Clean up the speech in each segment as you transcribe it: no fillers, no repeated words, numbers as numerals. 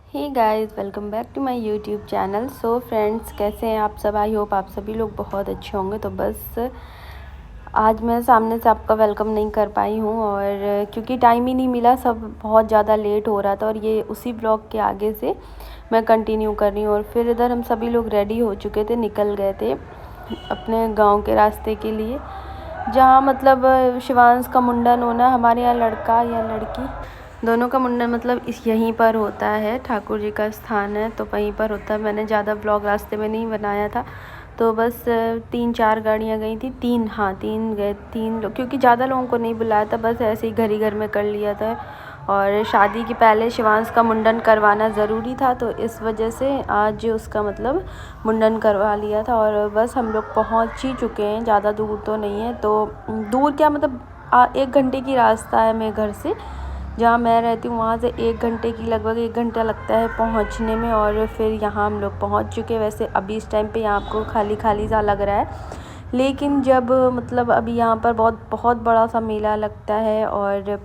Hey guys, welcome back to my YouTube channel. So friends, कैसे हैं आप सब? आई होप आप सभी लोग बहुत अच्छे होंगे। तो बस आज मैं सामने से आपका वेलकम नहीं कर पाई हूँ, और क्योंकि टाइम ही नहीं मिला, सब बहुत ज़्यादा लेट हो रहा था, और ये उसी ब्लॉग के आगे से मैं कंटिन्यू कर रही हूँ। और फिर इधर हम सभी लोग रेडी हो चुके थे, निकल गए थे अपने गाँव के रास्ते के लिए, जहाँ मतलब शिवांश का मुंडन होना। हमारे यहाँ लड़का या लड़की दोनों का मुंडन मतलब यहीं पर होता है। ठाकुर जी का स्थान है तो वहीं पर होता है। मैंने ज़्यादा ब्लॉग रास्ते में नहीं बनाया था, तो बस 3-4 गाड़ियाँ गई थी। तीन लोग, क्योंकि ज़्यादा लोगों को नहीं बुलाया था, बस ऐसे ही घर ही घर में कर लिया था। और शादी के पहले शिवांश का मुंडन करवाना ज़रूरी था, तो इस वजह से आज उसका मतलब मुंडन करवा लिया था। और बस हम लोग पहुंच ही चुके हैं, ज़्यादा दूर तो नहीं है। तो दूर क्या, मतलब 1 घंटे की रास्ता है मेरे घर से, जहाँ मैं रहती हूँ वहाँ से 1 घंटे की, लगभग 1 घंटा लगता है पहुँचने में। और फिर यहाँ हम लोग पहुँच चुके। वैसे अभी इस टाइम पे यहाँ आपको खाली खाली सा लग रहा है, लेकिन जब मतलब अभी यहाँ पर बहुत बहुत बड़ा सा मेला लगता है और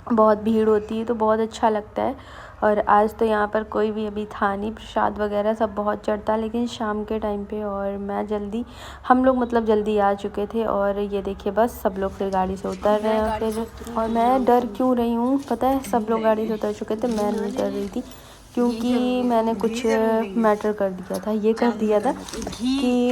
बहुत भीड़ होती है, तो बहुत अच्छा लगता है। और आज तो यहाँ पर कोई भी अभी था नहीं, प्रसाद वगैरह सब बहुत चढ़ता है, लेकिन शाम के टाइम पे। और हम लोग मतलब जल्दी आ चुके थे। और ये देखिए, बस सब लोग फिर गाड़ी से उतर रहे हैं। फिर और मैं डर क्यों रही हूँ पता है? सब लोग गाड़ी से उतर चुके थे, मैं नहीं डर रही थी, क्योंकि मैंने कुछ मैटर कर दिया था, ये कर दिया था कि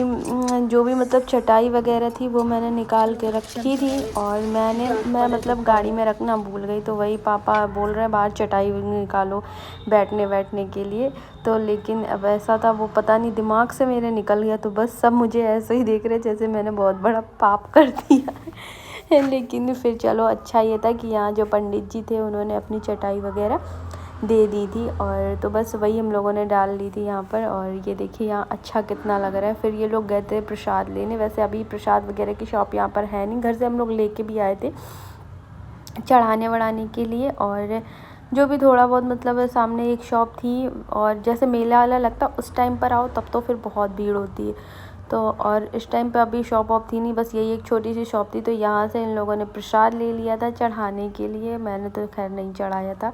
जो भी मतलब चटाई वगैरह थी वो मैंने निकाल के रखी थी, और मैं मतलब गाड़ी में रखना भूल गई। तो वही पापा बोल रहे हैं बाहर चटाई निकालो बैठने के लिए। तो लेकिन अब ऐसा था, वो पता नहीं दिमाग से मेरे निकल गया। तो बस सब मुझे ऐसे ही देख रहे जैसे मैंने बहुत बड़ा पाप कर दिया है। लेकिन फिर चलो, अच्छा ये था कि यहाँ जो पंडित जी थे उन्होंने अपनी चटाई वगैरह दे दी थी, और तो बस वही हम लोगों ने डाल ली थी यहाँ पर। और ये देखिए यहाँ अच्छा कितना लग रहा है। फिर ये लोग गए थे प्रसाद लेने। वैसे अभी प्रसाद वगैरह की शॉप यहाँ पर है नहीं, घर से हम लोग लेके भी आए थे चढ़ाने वढ़ाने के लिए। और जो भी थोड़ा बहुत मतलब सामने एक शॉप थी, और जैसे मेला वाला लगता उस टाइम पर आओ तब तो फिर बहुत भीड़ होती है। तो और इस टाइम पे अभी शॉप ऑफ थी नहीं, बस यही एक छोटी सी शॉप थी। तो यहाँ से इन लोगों ने प्रसाद ले लिया था चढ़ाने के लिए। मैंने तो खैर नहीं चढ़ाया था,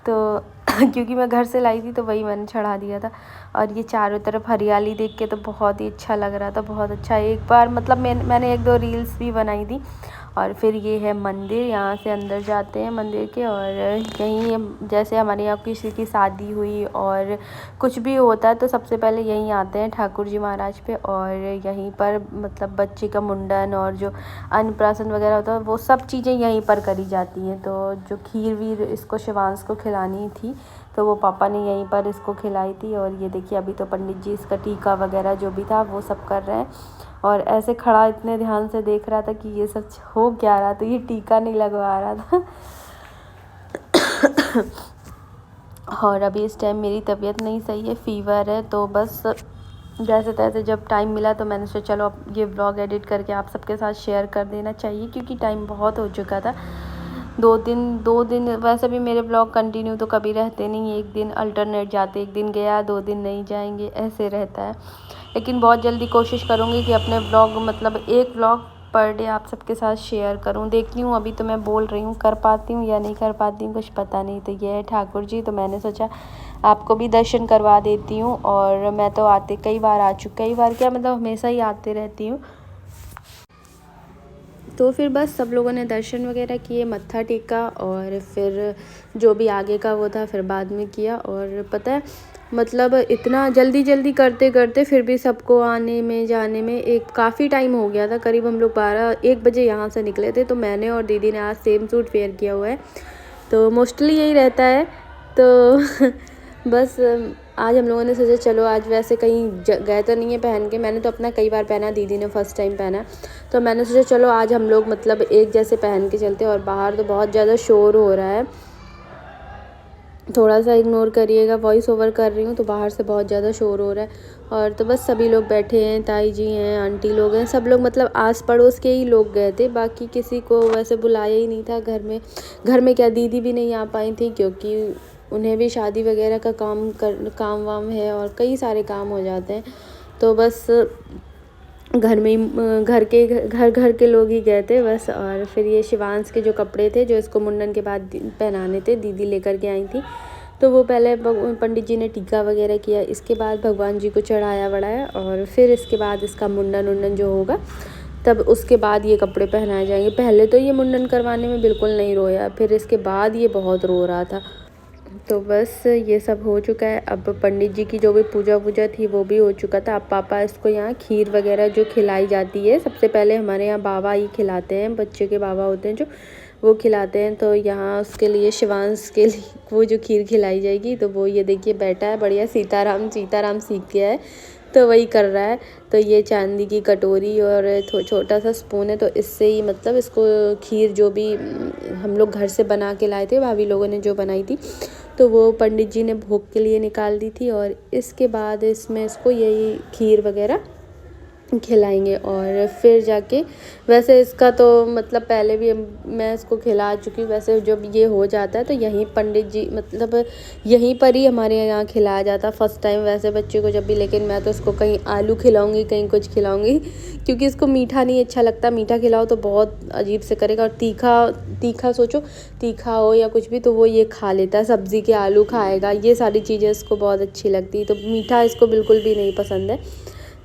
तो क्योंकि मैं घर से लाई थी तो वही मैंने चढ़ा दिया था। और ये चारों तरफ हरियाली देख के तो बहुत ही अच्छा लग रहा था, बहुत अच्छा। एक बार मतलब मैंने 1-2 रील्स भी बनाई थी। और फिर ये है मंदिर, यहाँ से अंदर जाते हैं मंदिर के। और यहीं जैसे हमारे यहाँ किसी की शादी हुई और कुछ भी होता है तो सबसे पहले यहीं आते हैं ठाकुर जी महाराज पे। और यहीं पर मतलब बच्चे का मुंडन और जो अन्नप्राशन वगैरह होता है वो सब चीज़ें यहीं पर करी जाती हैं। तो जो खीर वीर इसको शिवांश को खिलानी थी, तो वो पापा ने यहीं पर इसको खिलाई थी। और ये देखिए, अभी तो पंडित जी इसका टीका वगैरह जो भी था वो सब कर रहे हैं। और ऐसे खड़ा इतने ध्यान से देख रहा था कि ये सब हो क्या रहा, तो ये टीका नहीं लगवा रहा था। और अभी इस टाइम मेरी तबीयत नहीं सही है, फीवर है। तो बस जैसे तैसे जब टाइम मिला तो मैंने सोचा चलो अब ये व्लॉग एडिट करके आप सबके साथ शेयर कर देना चाहिए, क्योंकि टाइम बहुत हो चुका था। 2 दिन वैसे भी मेरे ब्लॉग कंटिन्यू तो कभी रहते नहीं, एक दिन अल्टरनेट जाते, एक दिन गया 2 दिन नहीं जाएंगे, ऐसे रहता है। लेकिन बहुत जल्दी कोशिश करूँगी कि अपने ब्लॉग मतलब एक ब्लॉग पर डे आप सबके साथ शेयर करूँ। देखती हूँ, अभी तो मैं बोल रही हूँ कर पाती हूँ या नहीं कर पाती हूँ, कुछ पता नहीं। तो ये है ठाकुर जी, तो मैंने सोचा आपको भी दर्शन करवा देती हूँ। और मैं तो कई बार क्या मतलब हमेशा ही आते रहती हूँ। तो फिर बस सब लोगों ने दर्शन वगैरह किए, मत्था टेका, और फिर जो भी आगे का वो था फिर बाद में किया। और पता है मतलब इतना जल्दी जल्दी करते करते फिर भी सबको आने में जाने में एक काफ़ी टाइम हो गया था। करीब हम लोग 12-1 बजे यहाँ से निकले थे। तो मैंने और दीदी ने आज सेम सूट वेयर किया हुआ है, तो मोस्टली यही रहता है। तो बस आज हम लोगों ने सोचा चलो आज वैसे कहीं गए तो नहीं है पहन के, मैंने तो अपना कई बार पहना, दीदी ने फर्स्ट टाइम पहना। तो मैंने सोचा चलो आज हम लोग मतलब एक जैसे पहन के चलते। और बाहर तो बहुत ज़्यादा शोर हो रहा है, थोड़ा सा इग्नोर करिएगा, वॉइस ओवर कर रही हूँ तो बाहर से बहुत ज़्यादा शोर हो रहा है। और तो बस सभी लोग बैठे हैं, ताई जी हैं, आंटी लोग हैं, सब लोग मतलब आस पड़ोस के ही लोग गए थे, बाकी किसी को वैसे बुलाया ही नहीं था। घर में क्या दीदी भी नहीं आ पाई थी, क्योंकि उन्हें भी शादी वगैरह का काम वाम है और कई सारे काम हो जाते हैं। तो बस घर में ही घर के लोग ही गए थे बस। और फिर ये शिवांश के जो कपड़े थे जो इसको मुंडन के बाद पहनाने थे, दीदी लेकर के आई थी। तो वो पहले पंडित जी ने टीका वगैरह किया, इसके बाद भगवान जी को चढ़ाया बढ़ाया और फिर इसके बाद इसका मुंडन उंडन जो होगा तब उसके बाद ये कपड़े पहनाए जाएंगे। पहले तो ये मुंडन करवाने में बिल्कुल नहीं रोया, फिर इसके बाद ये बहुत रो रहा था। तो बस ये सब हो चुका है। अब पंडित जी की जो भी पूजा थी वो भी हो चुका था। अब पापा इसको यहाँ खीर वगैरह जो खिलाई जाती है, सबसे पहले हमारे यहाँ बाबा ही खिलाते हैं, बच्चे के बाबा होते हैं जो, वो खिलाते हैं। तो यहाँ उसके लिए शिवांश के लिए वो जो खीर खिलाई जाएगी, तो वो ये देखिए बैठा है बढ़िया, सीताराम सीख गया है तो वही कर रहा है। तो ये चांदी की कटोरी और छोटा सा स्पून है, तो इससे ही मतलब इसको खीर जो भी हम लोग घर से बना के लाए थे, भाभी लोगों ने जो बनाई थी, तो वो पंडित जी ने भोग के लिए निकाल दी थी। और इसके बाद इसमें इसको यही खीर वगैरह खिलाएंगे। और फिर जाके वैसे इसका तो मतलब पहले भी मैं इसको खिला चुकी हूँ। वैसे जब ये हो जाता है तो यहीं पंडित जी मतलब यहीं पर ही हमारे यहाँ खिलाया जाता फर्स्ट टाइम वैसे बच्चे को जब भी। लेकिन मैं तो इसको कहीं आलू खिलाऊंगी, कहीं कुछ खिलाऊंगी, क्योंकि इसको मीठा नहीं अच्छा लगता। मीठा खिलाओ तो बहुत अजीब से करेगा, और तीखा सोचो, तीखा हो या कुछ भी तो वो ये खा लेता है, सब्ज़ी के आलू खाएगा, ये सारी चीज़ें इसको बहुत अच्छी लगती है। तो मीठा इसको बिल्कुल भी नहीं पसंद है।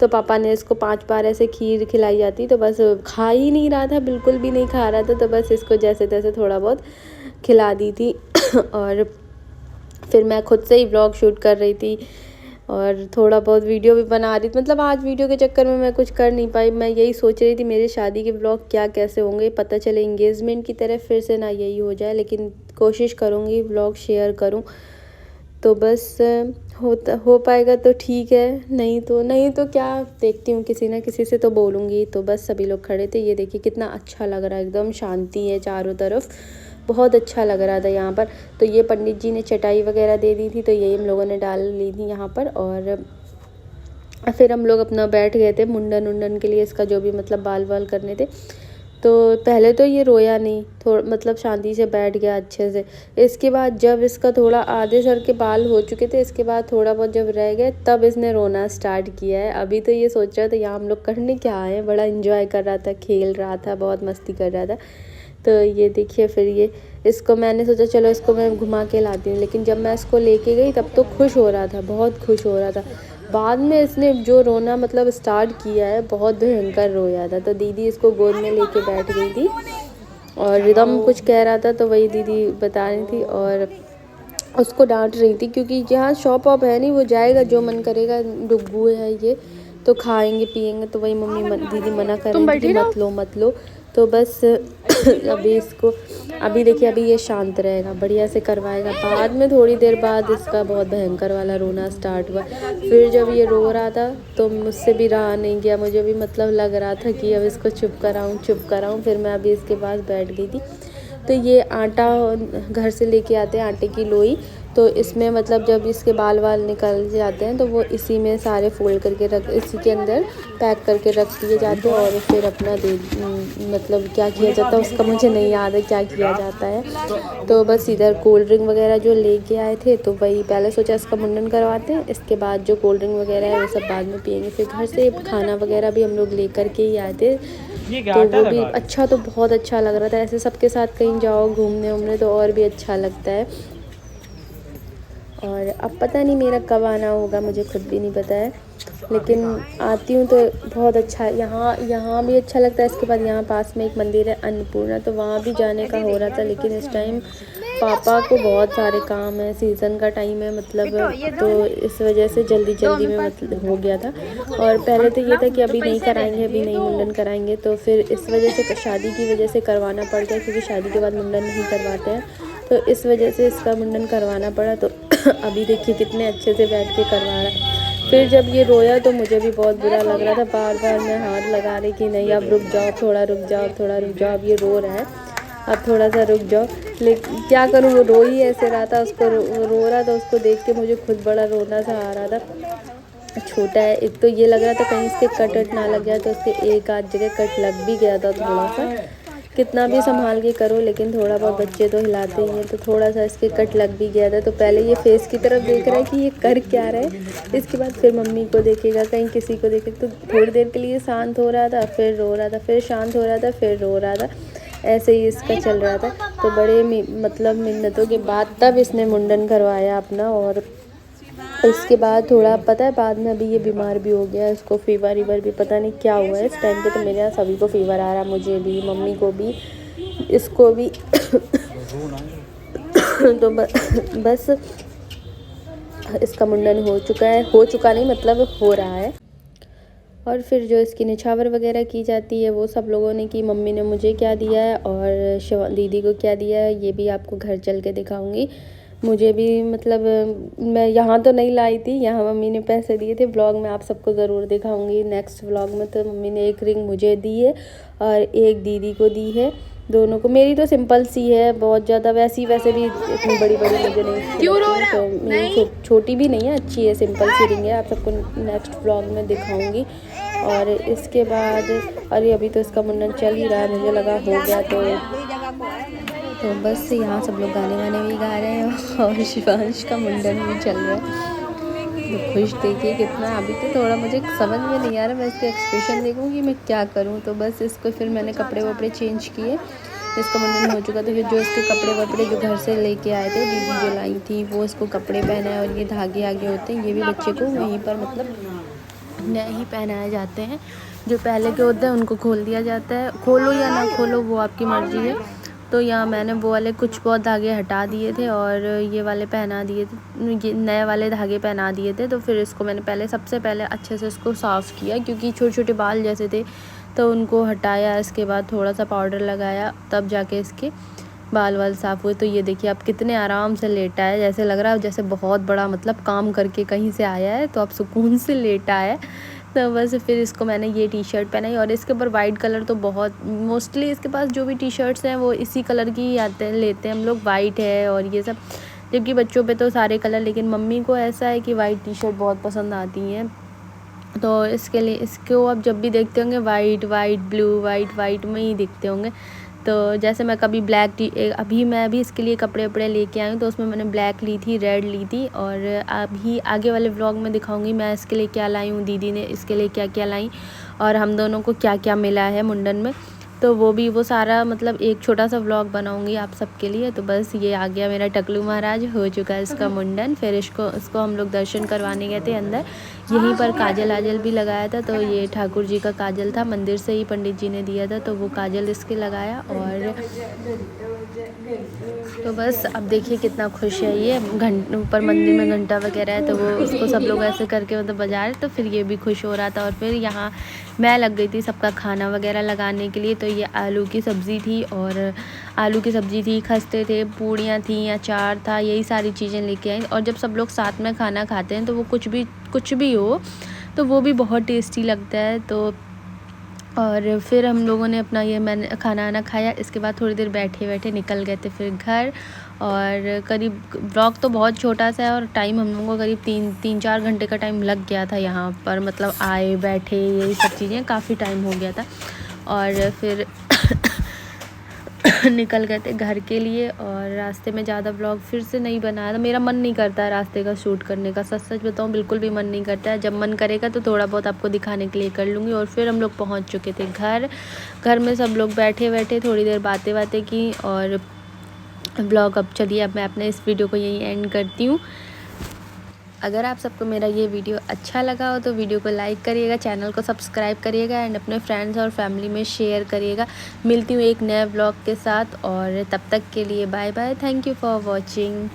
तो पापा ने इसको 5 बार ऐसे खीर खिलाई जाती, तो बस खा ही नहीं रहा था, बिल्कुल भी नहीं खा रहा था। तो बस इसको जैसे तैसे थोड़ा बहुत खिला दी थी। और फिर मैं खुद से ही व्लॉग शूट कर रही थी और थोड़ा बहुत वीडियो भी बना रही थी। मतलब आज वीडियो के चक्कर में मैं कुछ कर नहीं पाई। मैं यही सोच रही थी मेरी शादी के व्लॉग क्या कैसे होंगे, पता चले एंगेजमेंट की तरह फिर से ना यही हो जाए। लेकिन कोशिश करूँगी व्लॉग शेयर करूँ, तो बस हो पाएगा तो ठीक है, नहीं तो क्या, देखती हूँ, किसी ना किसी से तो बोलूँगी। तो बस सभी लोग खड़े थे, ये देखिए कितना अच्छा लग रहा है, एकदम शांति है चारों तरफ, बहुत अच्छा लग रहा था यहाँ पर। तो ये पंडित जी ने चटाई वगैरह दे दी थी, तो यही हम लोगों ने डाल ली थी यहाँ पर। और फिर हम लोग अपना बैठ गए थे मुंडन उंडन के लिए, इसका जो भी मतलब बाल वाल करने थे। तो पहले तो ये रोया नहीं, थोड़ा मतलब शांति से बैठ गया अच्छे से। इसके बाद जब इसका थोड़ा आधे सर के बाल हो चुके थे, इसके बाद थोड़ा बहुत जब रह गए तब इसने रोना स्टार्ट किया है। अभी तो ये सोच रहा था यहाँ हम लोग करने क्या आए हैं, बड़ा एंजॉय कर रहा था, खेल रहा था, बहुत मस्ती कर रहा था। तो ये देखिए फिर ये इसको मैंने सोचा चलो इसको मैं घुमा के लाती हूँ, लेकिन जब मैं इसको लेके गई तब तो खुश हो रहा था, बहुत खुश हो रहा था। बाद में इसने जो रोना मतलब स्टार्ट किया है, बहुत भयंकर रोया था। तो दीदी इसको गोद में लेके बैठ गई थी और रिदम कुछ कह रहा था, तो वही दीदी बता रही थी और उसको डांट रही थी, क्योंकि यहाँ शॉप वॉप है नहीं, वो जाएगा जो मन करेगा, डुग्गू है ये तो खाएंगे पिएंगे। तो वही दीदी मना कर रही थी मत लो। तो बस अभी देखिए अभी ये शांत रहेगा, बढ़िया से करवाएगा। बाद में थोड़ी देर बाद इसका बहुत भयंकर वाला रोना स्टार्ट हुआ। फिर जब ये रो रहा था तो मुझसे भी रहा नहीं गया, मुझे भी मतलब लग रहा था कि अब इसको चुप कराऊं। फिर मैं अभी इसके पास बैठ गई थी। तो ये आटा घर से लेके आते हैं, आटे की लोई, तो इसमें मतलब जब इसके बाल वाल निकल जाते हैं तो वो इसी में सारे फोल्ड करके इसी के अंदर पैक करके रख दिए जाते हैं। और फिर अपना मतलब क्या किया जाता है उसका मुझे नहीं याद है क्या किया जाता है। तो बस इधर कोल्ड ड्रिंक वगैरह जो लेके आए थे, तो वही पहले सोचा इसका मुंडन करवाते हैं, इसके बाद जो कोल्ड ड्रिंक वगैरह है वो सब बाद में पियेंगे। फिर घर से खाना वगैरह भी हम लोग लेकर के ही आए थे, तो वो भी अच्छा, तो बहुत अच्छा लग रहा था। ऐसे सबके साथ कहीं जाओ घूमने तो और भी अच्छा लगता है। और अब पता नहीं मेरा कब आना होगा, मुझे खुद भी नहीं पता है, लेकिन आती हूँ तो बहुत अच्छा है। यहाँ भी अच्छा लगता है। इसके बाद यहाँ पास में एक मंदिर है अन्नपूर्णा, तो वहाँ भी जाने का हो रहा था, लेकिन इस टाइम पापा को बहुत सारे काम है, सीज़न का टाइम है मतलब, तो इस वजह से जल्दी में मतलब हो गया था। और पहले तो ये था कि अभी नहीं कराएंगे, अभी नहीं मुंडन कराएंगे, तो फिर इस वजह से शादी की वजह से करवाना पड़ गया, क्योंकि शादी के बाद मुंडन नहीं करवाते हैं, तो इस वजह से इसका मुंडन करवाना पड़ा। तो अभी देखिए कितने अच्छे से बैठ के करवा रहा है। फिर जब ये रोया तो मुझे भी बहुत बुरा लग रहा था, बार मैं हाथ लगा रही कि नहीं अब रुक जाओ, थोड़ा रुक जाओ, अब ये रो रहा है, अब थोड़ा सा रुक जाओ। लेकिन क्या करूँ, वो रो ही ऐसे रहा था, उसको रो रहा था, उसको देख के मुझे खुद बड़ा रोना सा आ रहा था। छोटा है एक, तो ये लग रहा था कहीं इसके कट ना लग जाए, तो उसके एक आध जगह कट लग भी गया था थोड़ा सा। कितना भी संभाल के करो, लेकिन थोड़ा बहुत बच्चे तो हिलाते ही हैं, तो थोड़ा सा इसके कट लग भी गया था। तो पहले ये फेस की तरफ देख रहा है कि ये कर क्या रहा है, इसके बाद फिर मम्मी को देखेगा, कहीं किसी को देखेगा। तो थोड़ी देर के लिए शांत हो रहा था, फिर रो रहा था, फिर शांत हो रहा था, फिर रो रहा था। ऐसे ही इसका चल रहा था। तो बड़े मतलब मिन्नतों के बाद तब इसने मुंडन करवाया अपना। और इसके बाद थोड़ा पता है बाद में अभी ये बीमार भी हो गया, इसको फीवर वीवर भी पता नहीं क्या हुआ है इस टाइम पे। तो मेरे यहाँ सभी को फीवर आ रहा है, मुझे भी, मम्मी को भी, इसको भी। तो बस इसका मुंडन हो चुका है, हो चुका नहीं मतलब हो रहा है। और फिर जो इसकी निछावर वगैरह की जाती है वो सब लोगों ने की। मम्मी ने मुझे क्या दिया है और शिवा दीदी को क्या दिया है ये भी आपको घर चल के दिखाऊंगी। मुझे भी मतलब मैं यहाँ तो नहीं लाई थी, यहाँ मम्मी ने पैसे दिए थे। व्लॉग में आप सबको ज़रूर दिखाऊंगी नेक्स्ट व्लॉग में। तो मम्मी ने एक रिंग मुझे दी है और एक दीदी को दी है, दोनों को। मेरी तो सिंपल सी है बहुत ज़्यादा, वैसे भी इतनी बड़ी मुझे नहीं। क्यों रो रहा? तो मेरी छोटी भी नहीं है, अच्छी है, सिंपल सी रिंग है। आप सबको नेक्स्ट व्लॉग में दिखाऊंगी। और इसके बाद अरे अभी तो इसका मुंडन चल ही रहा है, मुझे लगा हो गया। तो बस यहाँ सब लोग गाने वाने भी गा रहे हैं और शिवांश का मुंडन भी चल रहा है। तो खुश देखिए कितना। अभी तो थोड़ा मुझे समझ में नहीं आ रहा, मैं इसके एक्सप्रेशन देखूँ कि मैं क्या करूँ। तो बस इसको फिर मैंने कपड़े वपड़े चेंज किए, इसका मुंडन हो चुका। तो फिर जो इसके कपड़े वपड़े जो घर से लेके आए थे, दीदी जो लाई थी, वो इसको कपड़े पहनाए। और ये धागे आगे होते हैं, ये भी बच्चे को वहीं पर मतलब नए ही पहनाए जाते हैं। जो पहले के होते हैं उनको खोल दिया जाता है, खोलो या ना खोलो वो आपकी मर्ज़ी है। तो यहाँ मैंने वो वाले कुछ बहुत धागे हटा दिए थे और ये वाले पहना दिए थे, ये नए वाले धागे पहना दिए थे। तो फिर इसको मैंने सबसे पहले अच्छे से इसको साफ़ किया, क्योंकि छोटे छोटे बाल जैसे थे तो उनको हटाया। इसके बाद थोड़ा सा पाउडर लगाया, तब जाके इसके बाल वाल साफ़ हुए। तो ये देखिए अब कितने आराम से लेटा है, जैसे लग रहा है जैसे बहुत बड़ा मतलब काम करके कहीं से आया है, तो अब सुकून से लेटा है। तो बस फिर इसको मैंने ये टी शर्ट पहनाई और इसके ऊपर वाइट कलर तो बहुत मोस्टली इसके पास जो भी टी शर्ट्स हैं वो इसी कलर की ही आते हैं, लेते हैं हम लोग, वाइट है और ये सब। जबकि बच्चों पे तो सारे कलर, लेकिन मम्मी को ऐसा है कि वाइट टी शर्ट बहुत पसंद आती हैं। तो इसके लिए इसको अब जब भी देखते होंगे वाइट वाइट ब्लू वाइट में ही दिखते होंगे। तो जैसे मैं कभी अभी मैं भी इसके लिए कपड़े वपड़े लेके आई हूँ, तो उसमें मैंने ब्लैक ली थी, रेड ली थी। और अभी आगे वाले व्लॉग में दिखाऊंगी मैं इसके लिए क्या लाई हूँ, दीदी ने इसके लिए क्या क्या लाई और हम दोनों को क्या क्या मिला है मुंडन में। तो वो सारा मतलब एक छोटा सा व्लॉग बनाऊंगी आप सबके लिए। तो बस ये आ गया मेरा टकलू महाराज, हो चुका है इसका मुंडन। फिर इसको हम लोग दर्शन करवाने गए थे अंदर, यहीं पर काजल आजल भी लगाया था। तो ये ठाकुर जी का काजल था, मंदिर से ही पंडित जी ने दिया था, तो वो काजल इसके लगाया। और तो बस अब देखिए कितना खुश है ये। ऊपर मंदिर में घंटा वगैरह है, तो वो उसको सब लोग ऐसे करके मतलब बजा रहे, तो फिर ये भी खुश हो रहा था। और फिर यहाँ मैं लग गई थी सबका खाना वगैरह लगाने के लिए। तो ये आलू की सब्ज़ी थी और आलू की सब्ज़ी थी, खस्ते थे, पूड़ियाँ थी, अचार था, यही सारी चीज़ें लेके आई। और जब सब लोग साथ में खाना खाते हैं तो वो कुछ भी हो तो वो भी बहुत टेस्टी लगता है। तो और फिर हम लोगों ने अपना मैंने खाना खाया। इसके बाद थोड़ी देर बैठे निकल गए थे फिर घर। और करीब व्लॉग तो बहुत छोटा सा है और टाइम हम लोगों को करीब 3-4 घंटे का टाइम लग गया था यहाँ पर, मतलब आए बैठे यही सब चीज़ें, काफ़ी टाइम हो गया था। और फिर निकल गए थे घर के लिए। और रास्ते में ज़्यादा व्लॉग फिर से नहीं बनाया था, मेरा मन नहीं करता है रास्ते का शूट करने का, सच बताऊँ बिल्कुल भी मन नहीं करता है। जब मन करेगा तो थोड़ा बहुत आपको दिखाने के लिए कर लूँगी। और फिर हम लोग पहुँच चुके थे घर में सब लोग बैठे थोड़ी देर बातें की। और व्लॉग अब चलिए अब मैं अपने इस वीडियो को यहीं एंड करती हूँ। अगर आप सबको मेरा ये वीडियो अच्छा लगा हो तो वीडियो को लाइक करिएगा, चैनल को सब्सक्राइब करिएगा एंड अपने फ्रेंड्स और फैमिली में शेयर करिएगा। मिलती हूँ एक नए व्लॉग के साथ और तब तक के लिए bye bye. Thank you for watching.